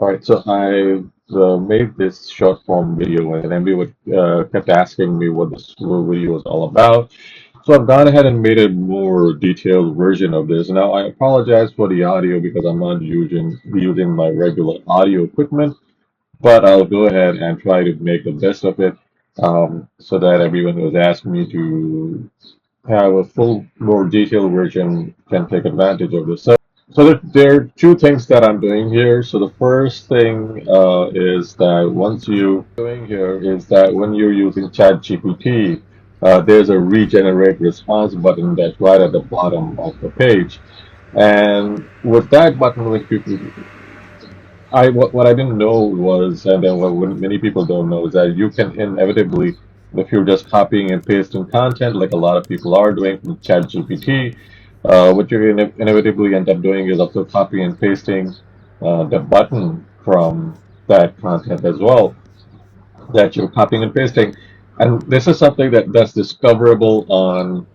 All right, so I made this short form video, and everyone kept asking me what this video was all about. So I've gone ahead and made a more detailed version of this. Now I apologize for the audio because I'm not using my regular audio equipment, but I'll go ahead and try to make the best of it, so that everyone who has asked me to have a full, more detailed version can take advantage of this. So there are two things that I'm doing here. So the first thing is that once you doing here is that when you're using ChatGPT, there's a regenerate response button that's right at the bottom of the page. And with that button, which people, what I didn't know was, and then what many people don't know is that you can inevitably, if you're just copying and pasting content, like a lot of people are doing from ChatGPT, what you inevitably end up doing is also copying and pasting the button from that content as well that you're copying and pasting. And this is something that's discoverable on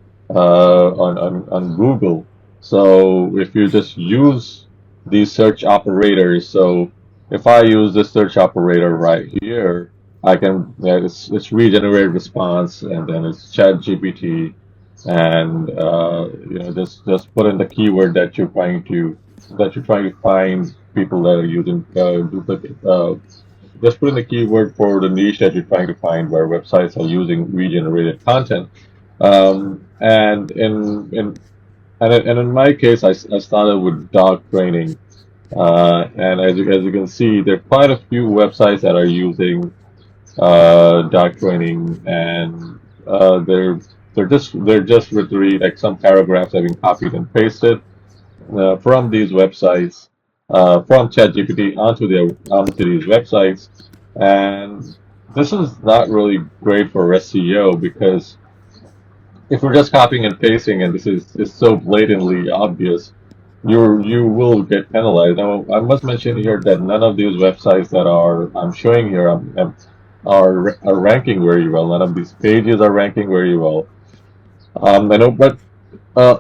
Google. So if you just use these search operators, so if I use this search operator right here, I can, yeah, it's regenerate response, and then it's Chat GPT, and just put in the keyword that you're trying to find people that are using duplicate just put in the keyword for the niche that you're trying to find where websites are using regenerated content. And in my case, I started with dog training. And as you can see, there are quite a few websites that are using dog training, and they're just literally like some paragraphs have been copied and pasted from these websites, from ChatGPT onto these websites, and this is not really great for SEO because if we're just copying and pasting, and this is so blatantly obvious, you will get penalized. Now, I must mention here that none of these websites that I'm showing here are ranking very well. None of these pages are ranking very well. I know, but uh,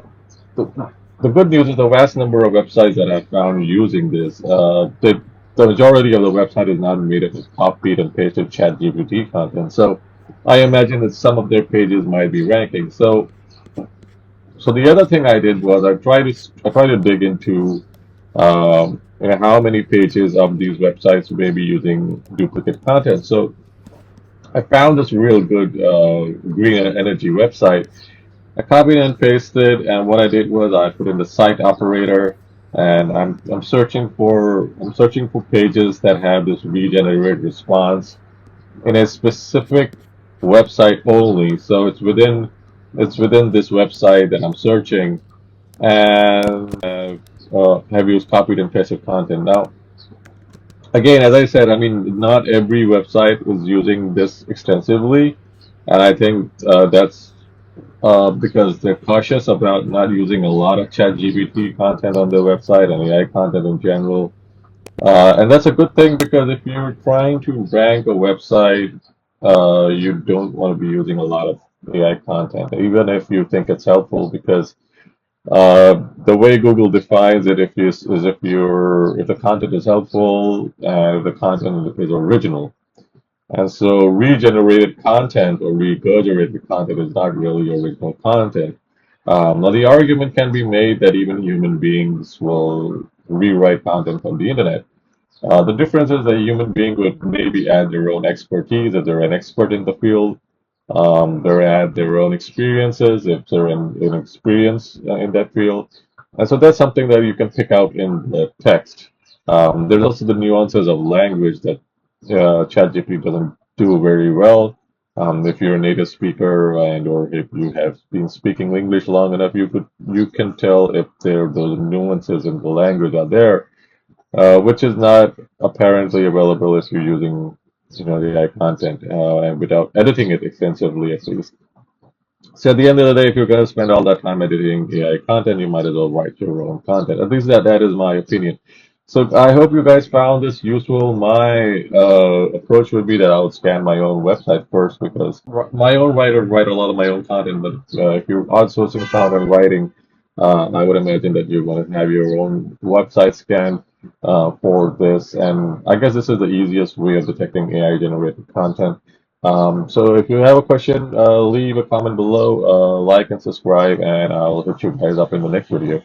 the good news is the vast number of websites that I found using this. The majority of the website is not made up of copied and pasted ChatGPT content. So I imagine that some of their pages might be ranking. So the other thing I did was I tried to dig into how many pages of these websites may be using duplicate content. So I found this real good green energy website. I copied and pasted, and what I did was I put in the site operator, and I'm searching for pages that have this regenerate response in a specific website only. So it's within this website that I'm searching, and have used copied and pasted content. Now, again, as I said, I mean, not every website is using this extensively, and I think because they're cautious about not using a lot of ChatGPT content on their website and AI content in general. And that's a good thing because if you're trying to rank a website, you don't want to be using a lot of AI content, even if you think it's helpful, because the way Google defines it if the content is helpful and if the content is original. And so regenerated content or regurgitated content is not really original content. Now, the argument can be made that even human beings will rewrite content from the internet. The difference is that a human being would maybe add their own expertise if they're an expert in the field. They add their own experiences if they're in experience in that field. And so that's something that you can pick out in the text. There's also the nuances of language that ChatGPT doesn't do very well. If you're a native speaker and or if you have been speaking English long enough, you can tell if those nuances in the language are there, which is not apparently available if you're using AI content and without editing it extensively at least. So at the end of the day, if you're going to spend all that time editing AI content, you might as well write your own content. At least that is my opinion. So I hope you guys found this useful. My approach would be that I would scan my own website first because my own writers write a lot of my own content. But if you're outsourcing content writing, I would imagine that you're going to have your own website scanned. for this. And I guess this is the easiest way of detecting AI generated content. So if you have a question, leave a comment below, like and subscribe, and I'll hit you guys up in the next video.